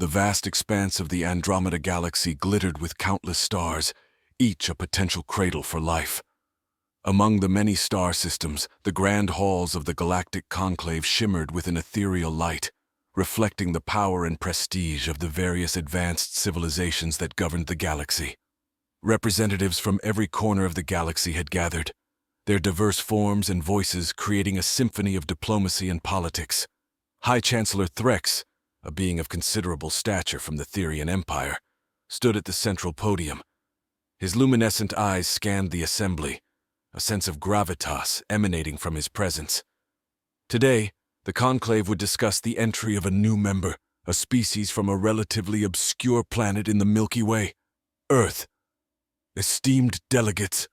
The vast expanse of the Andromeda Galaxy glittered with countless stars, each a potential cradle for life. Among the many star systems, the grand halls of the galactic conclave shimmered with an ethereal light, reflecting the power and prestige of the various advanced civilizations that governed the galaxy. Representatives from every corner of the galaxy had gathered, their diverse forms and voices creating a symphony of diplomacy and politics. High Chancellor Threx, a being of considerable stature from the Therian Empire, stood at the central podium. His luminescent eyes scanned the assembly, a sense of gravitas emanating from his presence. Today, the conclave would discuss the entry of a new member, a species from a relatively obscure planet in the Milky Way, Earth. "Esteemed delegates,"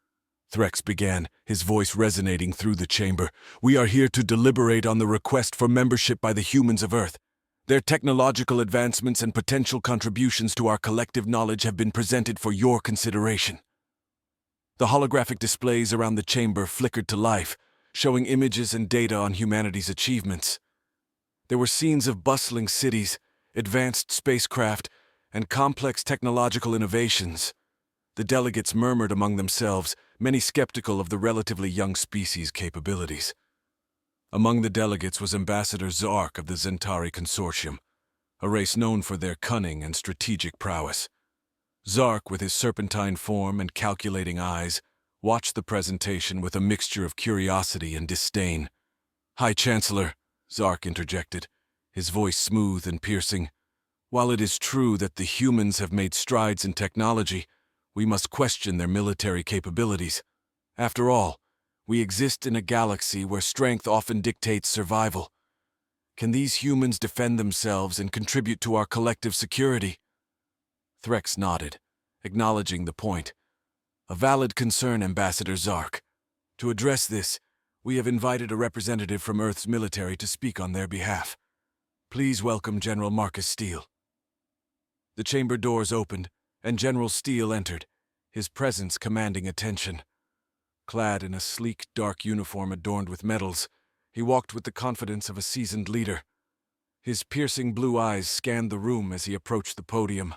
Threx began, his voice resonating through the chamber, "we are here to deliberate on the request for membership by the humans of Earth. Their technological advancements and potential contributions to our collective knowledge have been presented for your consideration." The holographic displays around the chamber flickered to life, showing images and data on humanity's achievements. There were scenes of bustling cities, advanced spacecraft, and complex technological innovations. The delegates murmured among themselves, many skeptical of the relatively young species' capabilities. Among the delegates was Ambassador Zark of the Zentari Consortium, a race known for their cunning and strategic prowess. Zark, with his serpentine form and calculating eyes, watched the presentation with a mixture of curiosity and disdain. "High Chancellor," Zark interjected, his voice smooth and piercing, "while it is true that the humans have made strides in technology, we must question their military capabilities. After all, we exist in a galaxy where strength often dictates survival. Can these humans defend themselves and contribute to our collective security?" Threx nodded, acknowledging the point. "A valid concern, Ambassador Zark. To address this, we have invited a representative from Earth's military to speak on their behalf. Please welcome General Marcus Steele." The chamber doors opened, and General Steele entered, his presence commanding attention. Clad in a sleek, dark uniform adorned with medals, he walked with the confidence of a seasoned leader. His piercing blue eyes scanned the room as he approached the podium.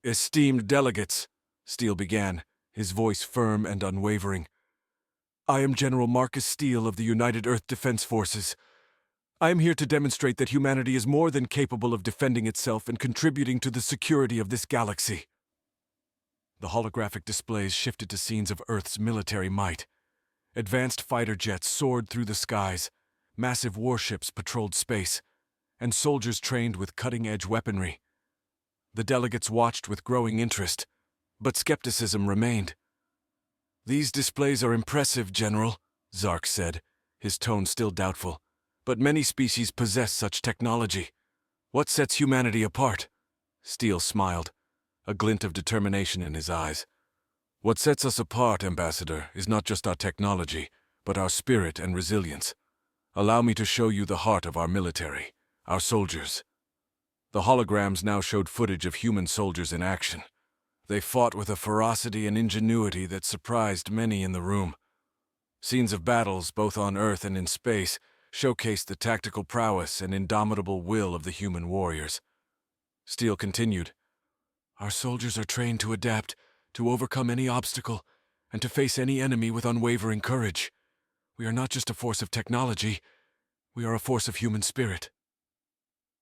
"Esteemed delegates," Steele began, his voice firm and unwavering. "I am General Marcus Steele of the United Earth Defense Forces. I am here to demonstrate that humanity is more than capable of defending itself and contributing to the security of this galaxy." The holographic displays shifted to scenes of Earth's military might. Advanced fighter jets soared through the skies, massive warships patrolled space, and soldiers trained with cutting-edge weaponry. The delegates watched with growing interest, but skepticism remained. "These displays are impressive, General," Zark said, his tone still doubtful. "But many species possess such technology. What sets humanity apart?" Steele smiled, a glint of determination in his eyes. "What sets us apart, Ambassador, is not just our technology, but our spirit and resilience. Allow me to show you the heart of our military, our soldiers." The holograms now showed footage of human soldiers in action. They fought with a ferocity and ingenuity that surprised many in the room. Scenes of battles, both on Earth and in space, showcased the tactical prowess and indomitable will of the human warriors. Steele continued, "Our soldiers are trained to adapt, to overcome any obstacle, and to face any enemy with unwavering courage. We are not just a force of technology, we are a force of human spirit."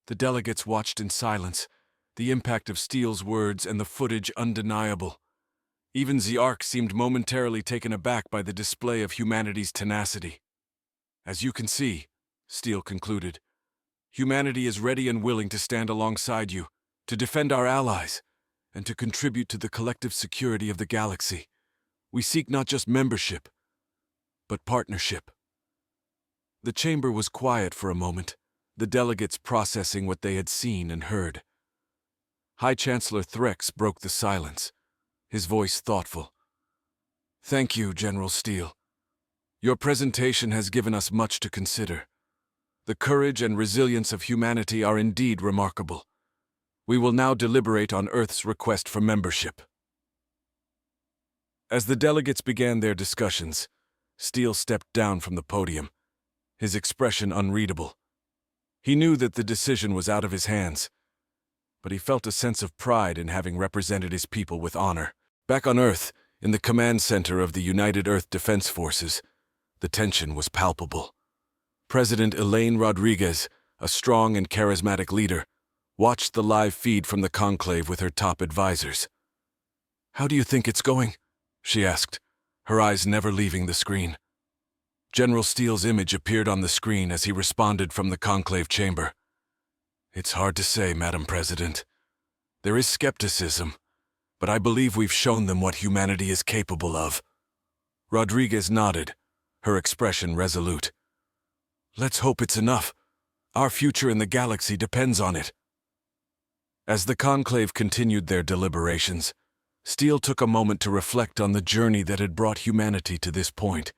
The delegates watched in silence, the impact of Steele's words and the footage undeniable. Even Zark seemed momentarily taken aback by the display of humanity's tenacity. "As you can see," Steele concluded, "humanity is ready and willing to stand alongside you, to defend our allies, and to contribute to the collective security of the galaxy. We seek not just membership, but partnership." The chamber was quiet for a moment, the delegates processing what they had seen and heard. High Chancellor Threx broke the silence, his voice thoughtful. "Thank you, General Steele. Your presentation has given us much to consider. The courage and resilience of humanity are indeed remarkable. We will now deliberate on Earth's request for membership." As the delegates began their discussions, Steele stepped down from the podium, his expression unreadable. He knew that the decision was out of his hands, but he felt a sense of pride in having represented his people with honor. Back on Earth, in the command center of the United Earth Defense Forces, the tension was palpable. President Elaine Rodriguez, a strong and charismatic leader, watched the live feed from the conclave with her top advisors. "How do you think it's going?" she asked, her eyes never leaving the screen. General Steele's image appeared on the screen as he responded from the conclave chamber. "It's hard to say, Madam President. There is skepticism, but I believe we've shown them what humanity is capable of." Rodriguez nodded, her expression resolute. "Let's hope it's enough. Our future in the galaxy depends on it." As the conclave continued their deliberations, Steele took a moment to reflect on the journey that had brought humanity to this point.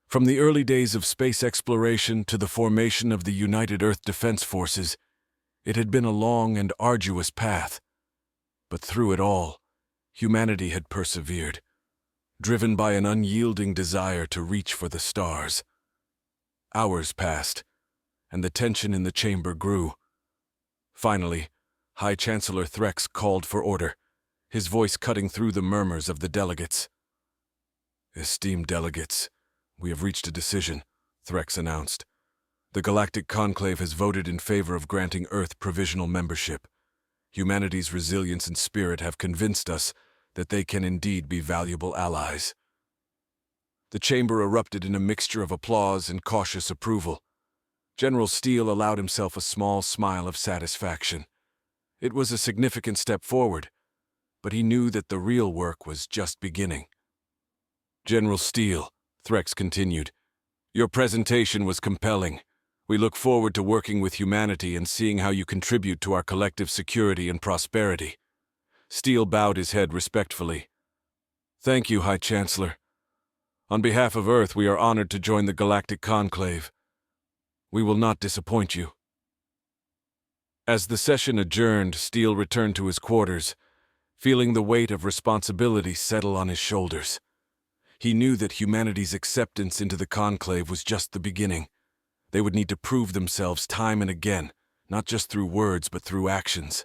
From the early days of space exploration to the formation of the United Earth Defense Forces, it had been a long and arduous path. But through it all, humanity had persevered, driven by an unyielding desire to reach for the stars. Hours passed, and the tension in the chamber grew. Finally, High Chancellor Threx called for order, his voice cutting through the murmurs of the delegates. "Esteemed delegates, we have reached a decision," Threx announced. "The Galactic Conclave has voted in favor of granting Earth provisional membership. Humanity's resilience and spirit have convinced us that they can indeed be valuable allies." The chamber erupted in a mixture of applause and cautious approval. General Steele allowed himself a small smile of satisfaction. It was a significant step forward, but he knew that the real work was just beginning. "General Steele," Threx continued, "your presentation was compelling. We look forward to working with humanity and seeing how you contribute to our collective security and prosperity." Steele bowed his head respectfully. "Thank you, High Chancellor. On behalf of Earth, we are honored to join the Galactic Conclave. We will not disappoint you." As the session adjourned, Steele returned to his quarters, feeling the weight of responsibility settle on his shoulders. He knew that humanity's acceptance into the conclave was just the beginning. They would need to prove themselves time and again, not just through words but through actions.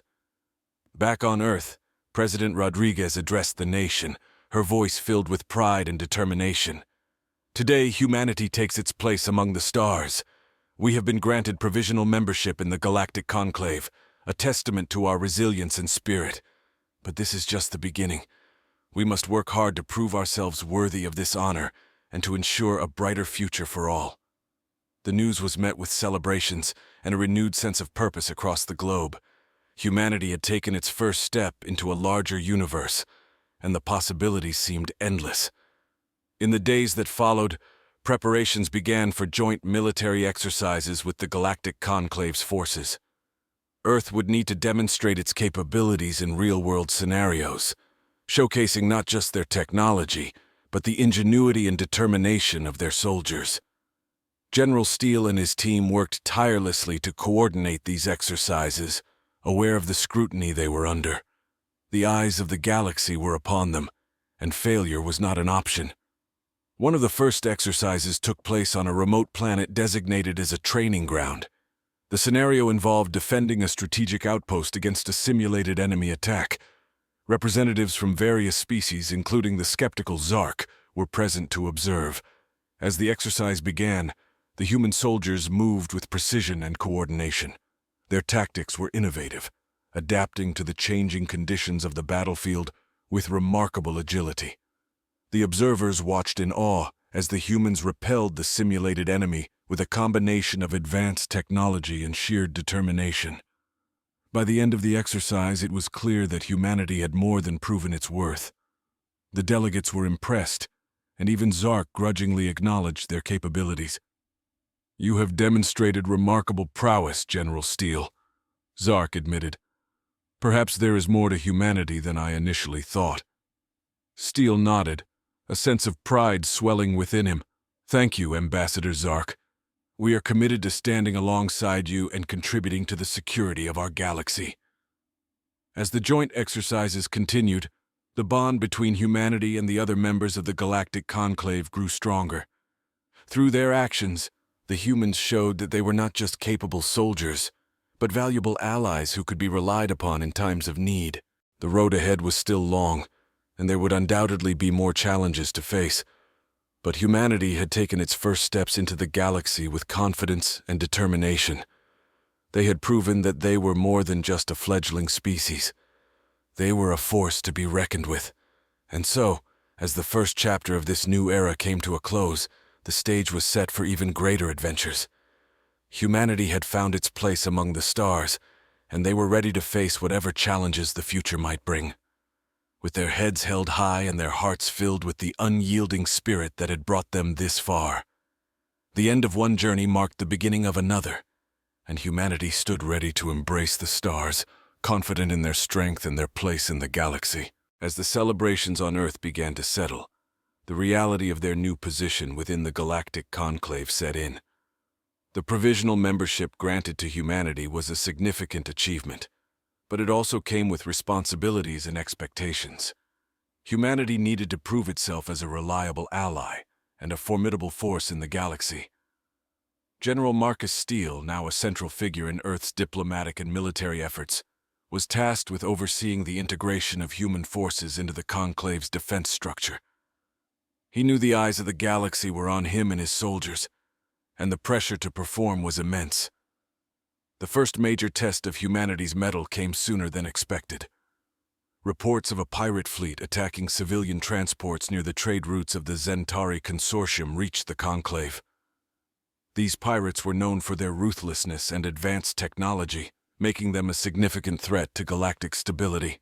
Back on Earth, President Rodriguez addressed the nation, her voice filled with pride and determination. "Today, humanity takes its place among the stars. We have been granted provisional membership in the Galactic Conclave, a testament to our resilience and spirit. But this is just the beginning. We must work hard to prove ourselves worthy of this honor and to ensure a brighter future for all." The news was met with celebrations and a renewed sense of purpose across the globe. Humanity had taken its first step into a larger universe, and the possibilities seemed endless. In the days that followed, preparations began for joint military exercises with the Galactic Conclave's forces. Earth would need to demonstrate its capabilities in real-world scenarios, showcasing not just their technology, but the ingenuity and determination of their soldiers. General Steele and his team worked tirelessly to coordinate these exercises, aware of the scrutiny they were under. The eyes of the galaxy were upon them, and failure was not an option. One of the first exercises took place on a remote planet designated as a training ground. The scenario involved defending a strategic outpost against a simulated enemy attack. Representatives from various species, including the skeptical Zark, were present to observe. As the exercise began, the human soldiers moved with precision and coordination. Their tactics were innovative, adapting to the changing conditions of the battlefield with remarkable agility. The observers watched in awe as the humans repelled the simulated enemy with a combination of advanced technology and sheer determination. By the end of the exercise, it was clear that humanity had more than proven its worth. The delegates were impressed, and even Zark grudgingly acknowledged their capabilities. "You have demonstrated remarkable prowess, General Steele," Zark admitted. "Perhaps there is more to humanity than I initially thought." Steele nodded, a sense of pride swelling within him. "Thank you, Ambassador Zark. We are committed to standing alongside you and contributing to the security of our galaxy." As the joint exercises continued, the bond between humanity and the other members of the Galactic Conclave grew stronger. Through their actions, the humans showed that they were not just capable soldiers, but valuable allies who could be relied upon in times of need. The road ahead was still long, and there would undoubtedly be more challenges to face. But humanity had taken its first steps into the galaxy with confidence and determination. They had proven that they were more than just a fledgling species. They were a force to be reckoned with. And so, as the first chapter of this new era came to a close, the stage was set for even greater adventures. Humanity had found its place among the stars, and they were ready to face whatever challenges the future might bring. With their heads held high and their hearts filled with the unyielding spirit that had brought them this far. The end of one journey marked the beginning of another, and humanity stood ready to embrace the stars, confident in their strength and their place in the galaxy. As the celebrations on Earth began to settle, the reality of their new position within the galactic conclave set in. The provisional membership granted to humanity was a significant achievement, but it also came with responsibilities and expectations. Humanity needed to prove itself as a reliable ally and a formidable force in the galaxy. General Marcus Steele, now a central figure in Earth's diplomatic and military efforts, was tasked with overseeing the integration of human forces into the Conclave's defense structure. He knew the eyes of the galaxy were on him and his soldiers, and the pressure to perform was immense. The first major test of humanity's mettle came sooner than expected. Reports of a pirate fleet attacking civilian transports near the trade routes of the Zentari Consortium reached the Conclave. These pirates were known for their ruthlessness and advanced technology, making them a significant threat to galactic stability.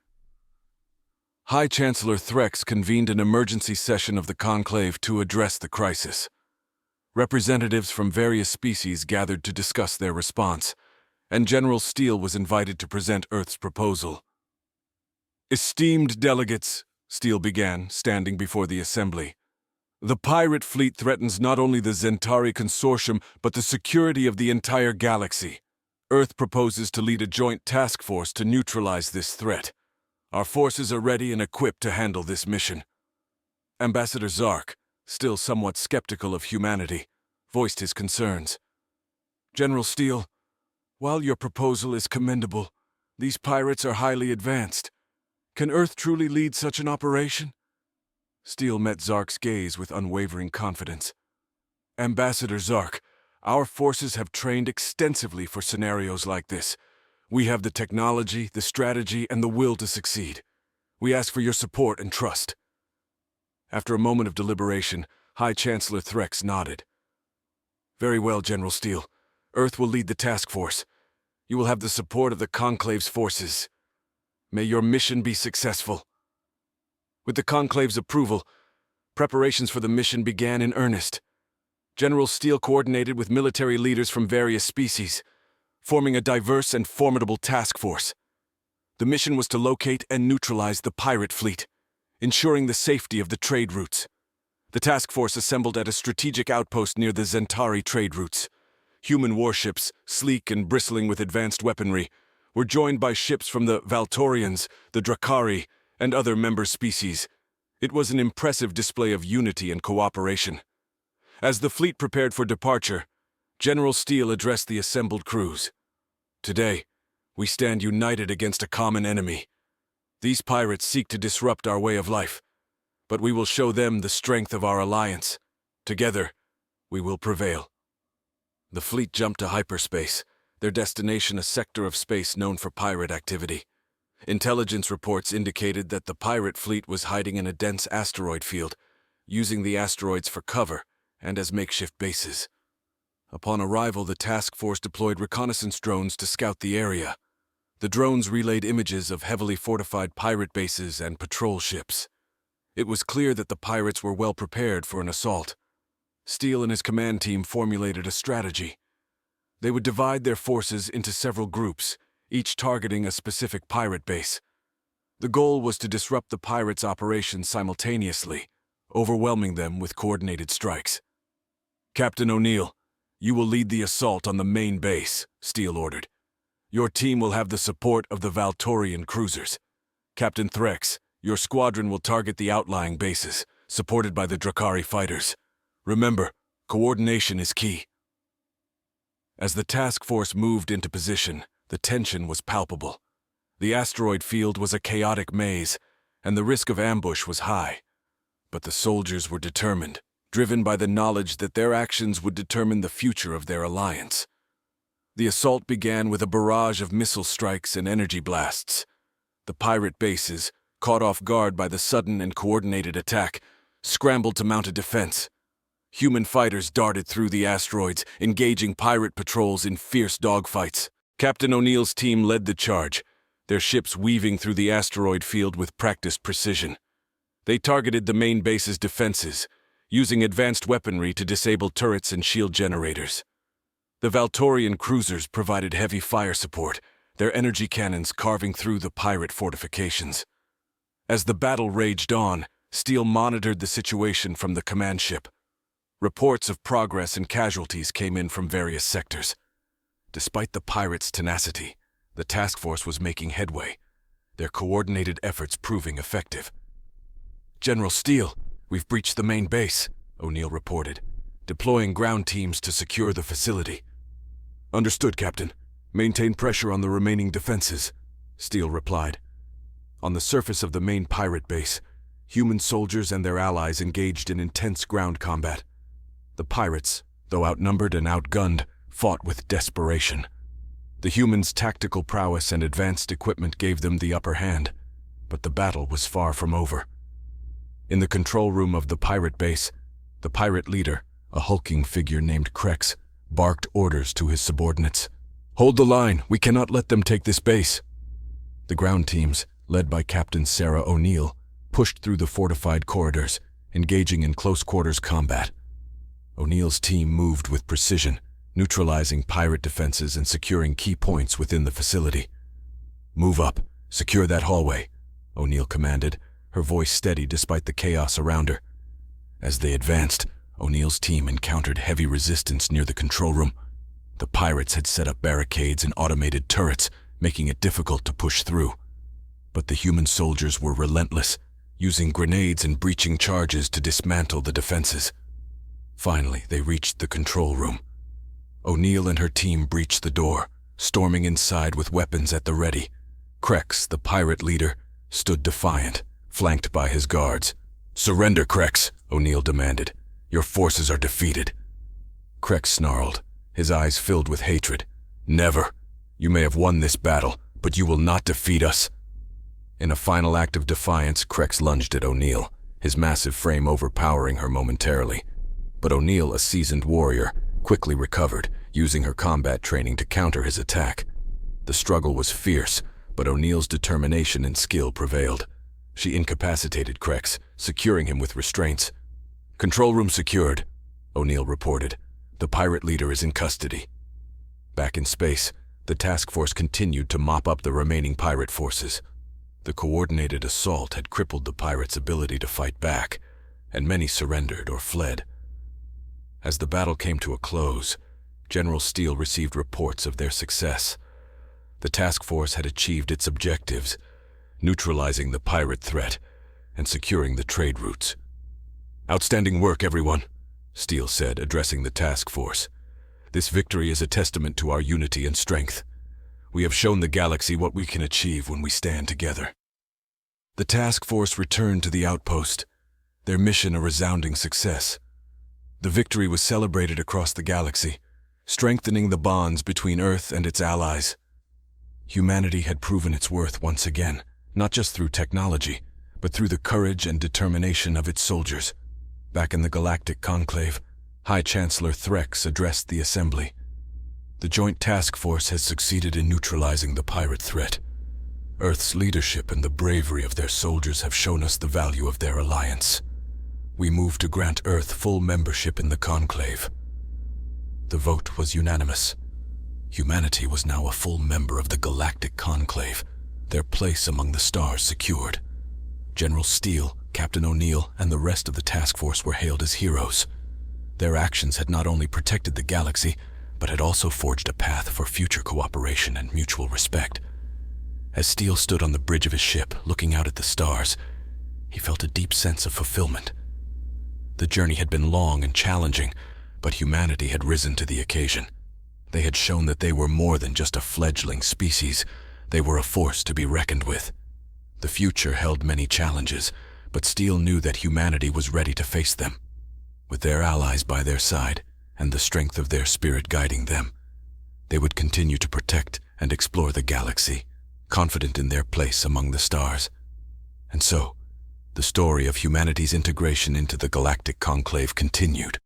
High Chancellor Threx convened an emergency session of the Conclave to address the crisis. Representatives from various species gathered to discuss their response, and General Steele was invited to present Earth's proposal. "Esteemed delegates," Steele began, standing before the assembly, "the pirate fleet threatens not only the Zentari Consortium but the security of the entire galaxy. Earth proposes to lead a joint task force to neutralize this threat. Our forces are ready and equipped to handle this mission." Ambassador Zark, still somewhat skeptical of humanity, voiced his concerns. "General Steele, while your proposal is commendable, these pirates are highly advanced. Can Earth truly lead such an operation?" Steele met Zark's gaze with unwavering confidence. "Ambassador Zark, our forces have trained extensively for scenarios like this. We have the technology, the strategy, and the will to succeed. We ask for your support and trust." After a moment of deliberation, High Chancellor Threx nodded. "Very well, General Steele. Earth will lead the task force. You will have the support of the Conclave's forces. May your mission be successful." With the Conclave's approval, preparations for the mission began in earnest. General Steele coordinated with military leaders from various species, forming a diverse and formidable task force. The mission was to locate and neutralize the pirate fleet, ensuring the safety of the trade routes. The task force assembled at a strategic outpost near the Zentari trade routes. Human warships, sleek and bristling with advanced weaponry, were joined by ships from the Valtorians, the Drakari, and other member species. It was an impressive display of unity and cooperation. As the fleet prepared for departure, General Steele addressed the assembled crews. "Today, we stand united against a common enemy. These pirates seek to disrupt our way of life, but we will show them the strength of our alliance. Together, we will prevail." The fleet jumped to hyperspace, their destination a sector of space known for pirate activity. Intelligence reports indicated that the pirate fleet was hiding in a dense asteroid field, using the asteroids for cover and as makeshift bases. Upon arrival, the task force deployed reconnaissance drones to scout the area. The drones relayed images of heavily fortified pirate bases and patrol ships. It was clear that the pirates were well prepared for an assault. Steele and his command team formulated a strategy. They would divide their forces into several groups, each targeting a specific pirate base. The goal was to disrupt the pirates' operations simultaneously, overwhelming them with coordinated strikes. "Captain O'Neill, you will lead the assault on the main base," Steele ordered. "Your team will have the support of the Valtorian cruisers. Captain Threx, your squadron will target the outlying bases, supported by the Drakari fighters. Remember, coordination is key." As the task force moved into position, The tension was palpable. The asteroid field was a chaotic maze, and the risk of ambush was high. But the soldiers were determined, driven by the knowledge that their actions would determine the future of their alliance. The assault began with a barrage of missile strikes and energy blasts. The pirate bases, caught off guard by the sudden and coordinated attack, scrambled to mount a defense. Human fighters darted through the asteroids, engaging pirate patrols in fierce dogfights. Captain O'Neill's team led the charge, their ships weaving through the asteroid field with practiced precision. They targeted the main base's defenses, using advanced weaponry to disable turrets and shield generators. The Valtorian cruisers provided heavy fire support, their energy cannons carving through the pirate fortifications. As the battle raged on, Steele monitored the situation from the command ship. Reports of progress and casualties came in from various sectors. Despite the pirates' tenacity, the task force was making headway, their coordinated efforts proving effective. "General Steele, we've breached the main base," O'Neill reported, deploying ground teams to secure the facility. "Understood, Captain. Maintain pressure on the remaining defenses," Steele replied. On the surface of the main pirate base, human soldiers and their allies engaged in intense ground combat. The pirates, though outnumbered and outgunned, fought with desperation. The humans' tactical prowess and advanced equipment gave them the upper hand, but the battle was far from over. In the control room of the pirate base, the pirate leader, a hulking figure named Krex, barked orders to his subordinates. "Hold the line, we cannot let them take this base." The ground teams, led by Captain Sarah O'Neill, pushed through the fortified corridors, engaging in close-quarters combat. O'Neill's team moved with precision, neutralizing pirate defenses and securing key points within the facility. "Move up, secure that hallway," O'Neill commanded, her voice steady despite the chaos around her. As they advanced, O'Neill's team encountered heavy resistance near the control room. The pirates had set up barricades and automated turrets, making it difficult to push through. But the human soldiers were relentless, using grenades and breaching charges to dismantle the defenses. Finally, they reached the control room. O'Neill and her team breached the door, storming inside with weapons at the ready. Krex, the pirate leader, stood defiant, flanked by his guards. "Surrender, Krex," O'Neill demanded. "Your forces are defeated." Krex snarled, his eyes filled with hatred. "Never. You may have won this battle, but you will not defeat us." In a final act of defiance, Krex lunged at O'Neill, his massive frame overpowering her momentarily. But O'Neill, a seasoned warrior, quickly recovered, using her combat training to counter his attack. The struggle was fierce, but O'Neill's determination and skill prevailed. She incapacitated Krex, securing him with restraints. "Control room secured," O'Neill reported. "The pirate leader is in custody." Back in space, the task force continued to mop up the remaining pirate forces. The coordinated assault had crippled the pirates' ability to fight back, and many surrendered or fled. As the battle came to a close, General Steele received reports of their success. The task force had achieved its objectives, neutralizing the pirate threat and securing the trade routes. "Outstanding work, everyone," Steele said, addressing the task force. "This victory is a testament to our unity and strength. We have shown the galaxy what we can achieve when we stand together." The task force returned to the outpost, their mission a resounding success. The victory was celebrated across the galaxy, strengthening the bonds between Earth and its allies. Humanity had proven its worth once again, not just through technology, but through the courage and determination of its soldiers. Back in the Galactic Conclave, High Chancellor Threx addressed the Assembly. "The Joint Task Force has succeeded in neutralizing the pirate threat. Earth's leadership and the bravery of their soldiers have shown us the value of their alliance. We move to grant Earth full membership in the Conclave." The vote was unanimous. Humanity was now a full member of the Galactic Conclave, their place among the stars secured. General Steele, Captain O'Neill, and the rest of the task force were hailed as heroes. Their actions had not only protected the galaxy, but had also forged a path for future cooperation and mutual respect. As Steele stood on the bridge of his ship, looking out at the stars, he felt a deep sense of fulfillment. The journey had been long and challenging, but humanity had risen to the occasion. They had shown that they were more than just a fledgling species. They were a force to be reckoned with. The future held many challenges, but Steele knew that humanity was ready to face them. With their allies by their side, and the strength of their spirit guiding them, they would continue to protect and explore the galaxy, confident in their place among the stars. And so, the story of humanity's integration into the galactic conclave continued,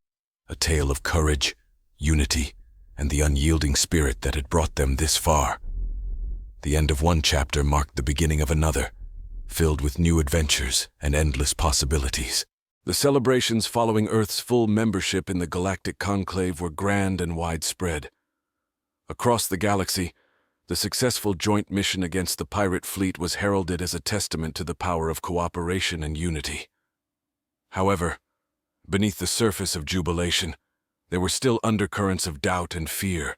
a tale of courage, unity, and the unyielding spirit that had brought them this far. The end of one chapter marked the beginning of another, filled with new adventures and endless possibilities. The celebrations following Earth's full membership in the galactic conclave were grand and widespread. Across the galaxy, the successful joint mission against the pirate fleet was heralded as a testament to the power of cooperation and unity. However, beneath the surface of jubilation, there were still undercurrents of doubt and fear,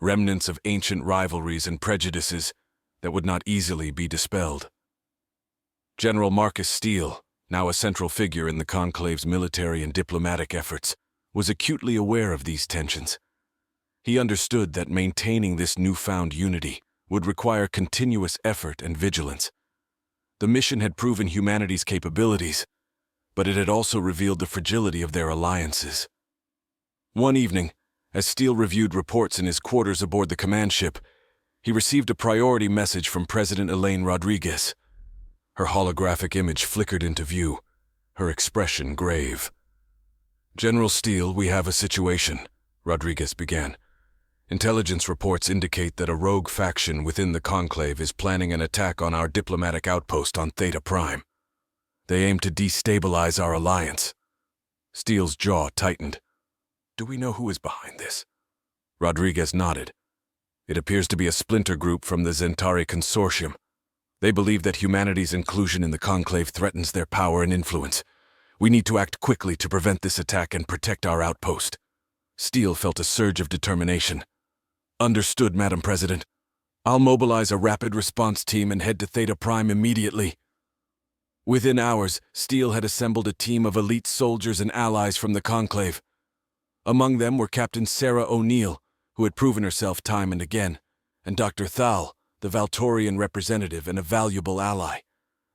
remnants of ancient rivalries and prejudices that would not easily be dispelled. General Marcus Steele, now a central figure in the conclave's military and diplomatic efforts, was acutely aware of these tensions. He understood that maintaining this newfound unity would require continuous effort and vigilance. The mission had proven humanity's capabilities, but it had also revealed the fragility of their alliances. One evening, as Steele reviewed reports in his quarters aboard the command ship, he received a priority message from President Elaine Rodriguez. Her holographic image flickered into view, her expression grave. "General Steele, we have a situation," Rodriguez began. "Intelligence reports indicate that a rogue faction within the conclave is planning an attack on our diplomatic outpost on Theta Prime. They aim to destabilize our alliance." Steele's jaw tightened. "Do we know who is behind this?" Rodriguez nodded. "It appears to be a splinter group from the Zentari Consortium. They believe that humanity's inclusion in the conclave threatens their power and influence. We need to act quickly to prevent this attack and protect our outpost." Steele felt a surge of determination. "Understood, Madam President. I'll mobilize a rapid response team and head to Theta Prime immediately." Within hours, Steele had assembled a team of elite soldiers and allies from the conclave. Among them were Captain Sarah O'Neill, who had proven herself time and again, and Dr. Thal, the Valtorian representative and a valuable ally.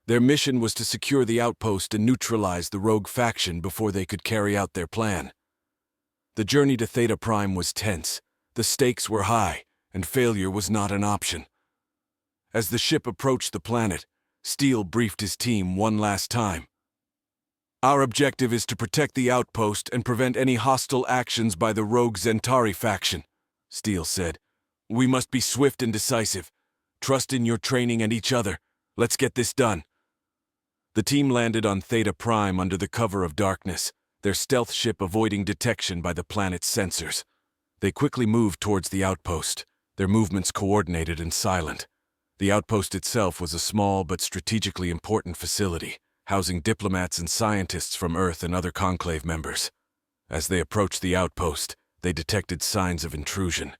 Their mission was to secure the outpost and neutralize the rogue faction before they could carry out their plan. The journey to Theta Prime was tense, the stakes were high, and failure was not an option. As the ship approached the planet, Steele briefed his team one last time. "Our objective is to protect the outpost and prevent any hostile actions by the rogue Zentari faction," Steele said. "We must be swift and decisive. Trust in your training and each other. Let's get this done." The team landed on Theta Prime under the cover of darkness, their stealth ship avoiding detection by the planet's sensors. They quickly moved towards the outpost, their movements coordinated and silent. The outpost itself was a small but strategically important facility, housing diplomats and scientists from Earth and other conclave members. As they approached the outpost, they detected signs of intrusion.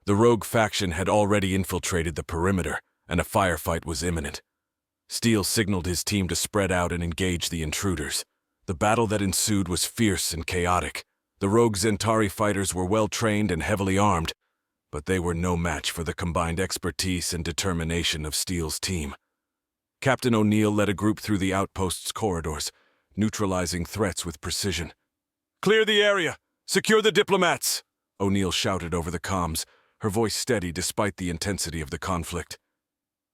The rogue faction had already infiltrated the perimeter, and a firefight was imminent. Steele signaled his team to spread out and engage the intruders. The battle that ensued was fierce and chaotic. The rogue Zentari fighters were well-trained and heavily armed, but they were no match for the combined expertise and determination of Steele's team. Captain O'Neill led a group through the outpost's corridors, neutralizing threats with precision. "Clear the area! Secure the diplomats!" O'Neill shouted over the comms, her voice steady despite the intensity of the conflict.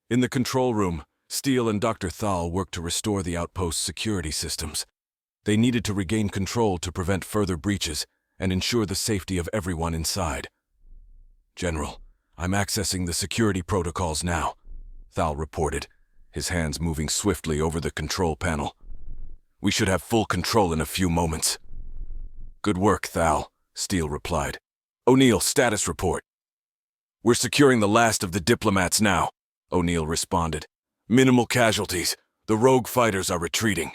In the control room, Steele and Dr. Thal worked to restore the outpost's security systems. They needed to regain control to prevent further breaches and ensure the safety of everyone inside. "General, I'm accessing the security protocols now," Thal reported, his hands moving swiftly over the control panel. "We should have full control in a few moments." "Good work, Thal," Steele replied. "O'Neill, status report." "We're securing the last of the diplomats now," O'Neill responded. "Minimal casualties. The rogue fighters are retreating."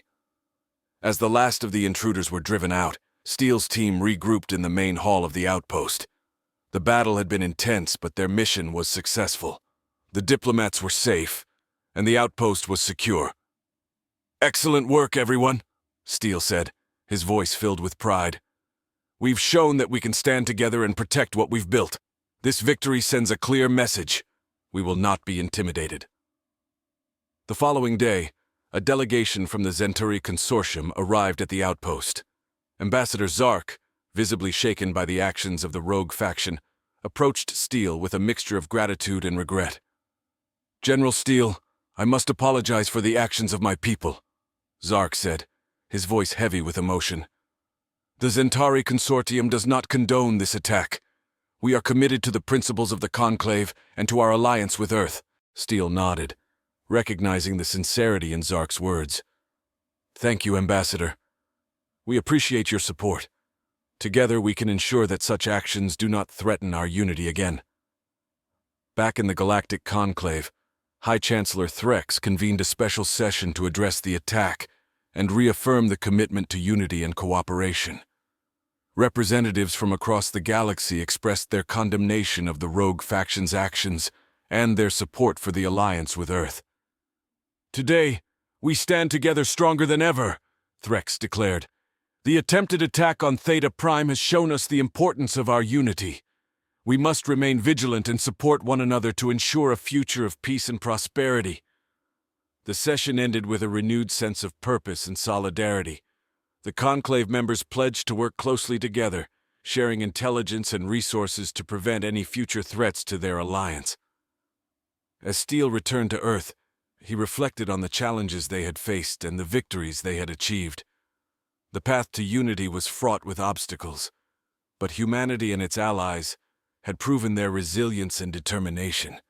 As the last of the intruders were driven out, Steele's team regrouped in the main hall of the outpost. The battle had been intense, but their mission was successful. The diplomats were safe, and the outpost was secure. "Excellent work, everyone," Steele said, his voice filled with pride. "We've shown that we can stand together and protect what we've built." This victory sends a clear message. We will not be intimidated. The following day, a delegation from the Centauri Consortium arrived at the outpost. Ambassador Zark, visibly shaken by the actions of the rogue faction, approached Steele with a mixture of gratitude and regret. "General Steele, I must apologize for the actions of my people," Zark said, his voice heavy with emotion. "The Centauri Consortium does not condone this attack. We are committed to the principles of the Conclave and to our alliance with Earth." Steele nodded, recognizing the sincerity in Zark's words. "Thank you, Ambassador. We appreciate your support. Together we can ensure that such actions do not threaten our unity again." Back in the Galactic Conclave, High Chancellor Threx convened a special session to address the attack and reaffirm the commitment to unity and cooperation. Representatives from across the galaxy expressed their condemnation of the rogue faction's actions and their support for the alliance with Earth. "Today, we stand together stronger than ever," Threx declared. "The attempted attack on Theta Prime has shown us the importance of our unity. We must remain vigilant and support one another to ensure a future of peace and prosperity." The session ended with a renewed sense of purpose and solidarity. The Conclave members pledged to work closely together, sharing intelligence and resources to prevent any future threats to their alliance. As Steele returned to Earth, he reflected on the challenges they had faced and the victories they had achieved. The path to unity was fraught with obstacles, but humanity and its allies had proven their resilience and determination.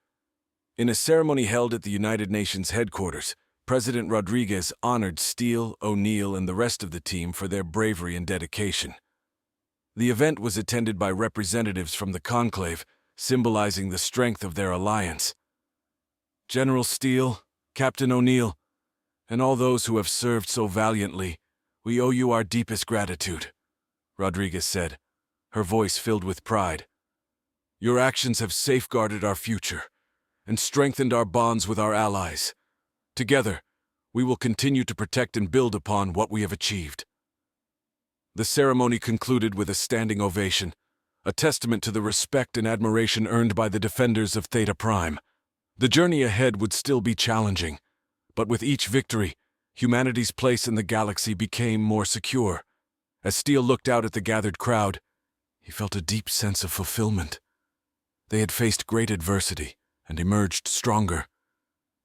In a ceremony held at the United Nations headquarters, President Rodriguez honored Steele, O'Neill, and the rest of the team for their bravery and dedication. The event was attended by representatives from the Conclave, symbolizing the strength of their alliance. "General Steele, Captain O'Neill, and all those who have served so valiantly, we owe you our deepest gratitude," Rodriguez said, her voice filled with pride. "Your actions have safeguarded our future and strengthened our bonds with our allies. Together, we will continue to protect and build upon what we have achieved." The ceremony concluded with a standing ovation, a testament to the respect and admiration earned by the defenders of Theta Prime. The journey ahead would still be challenging, but with each victory, humanity's place in the galaxy became more secure. As Steele looked out at the gathered crowd, he felt a deep sense of fulfillment. They had faced great adversity and emerged stronger.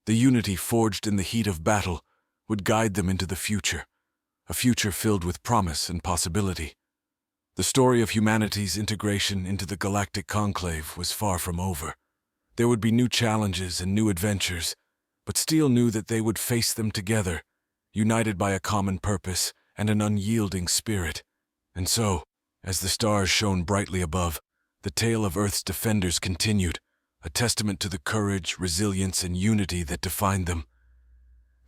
The unity forged in the heat of battle would guide them into the future, a future filled with promise and possibility. The story of humanity's integration into the Galactic Conclave was far from over. There would be new challenges and new adventures, but Steele knew that they would face them together, united by a common purpose and an unyielding spirit. And so, as the stars shone brightly above, the tale of Earth's defenders continued, a testament to the courage, resilience, and unity that defined them.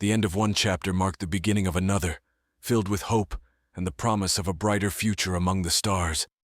The end of one chapter marked the beginning of another, filled with hope and the promise of a brighter future among the stars.